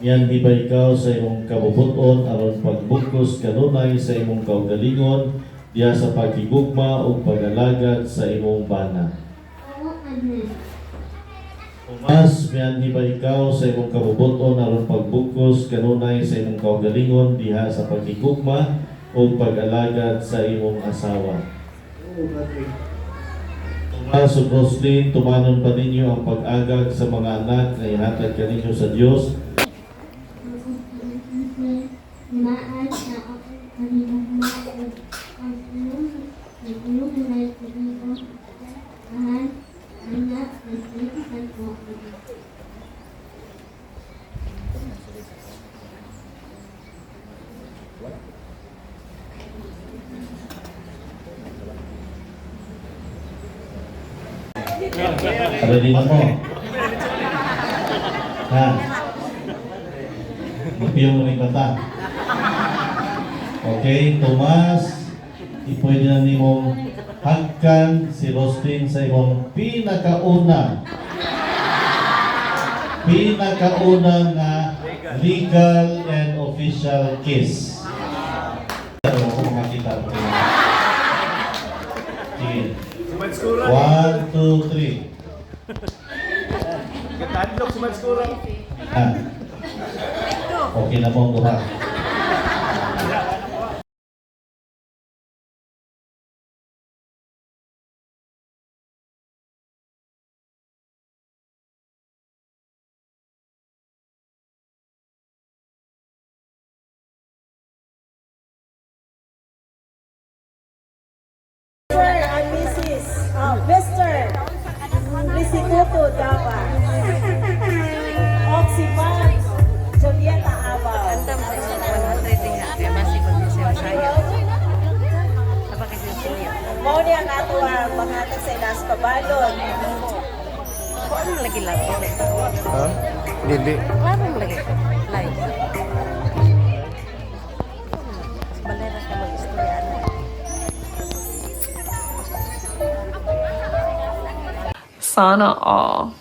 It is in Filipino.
Yan di ba ikaw sa imong kabubuton aron pagbukos kanunay sa imong kaugalingon diya sa pagkigugma o pag-alagad sa imong bana. Tomas, yan di ba ikaw sa imong kabubuton aron pagbukos kanunay sa imong kaugalingon diha sa pagkigugma o pag-alagad sa imong asawa. Tomas ug Roslyn, tumanon pa ninyo ang pag-agag sa mga anak na ihatag kaninyo sa Dios. Maad na ako kanina ang tulong na ito kahit anak ng isan ko. Ready na mo? Ha? Magpiyong mo rin mata. Okay, Tomas, pwede na nimong hagkan si Roslyn sa imong pinakauna nga legal and official kiss. Ano ko makita mo? Sige. 1, 2, 3. Katadlok sa Matskura. Okay na po ang duha. Mr. Lisituto Dava, Oximan, Julieta Abaw. Mao niya ang ato ang panghatag sa ilas kabalon. Ano lagi live? Ha? Hindi. Klaro lagi live. Balera ka mag-istorya. Sana all.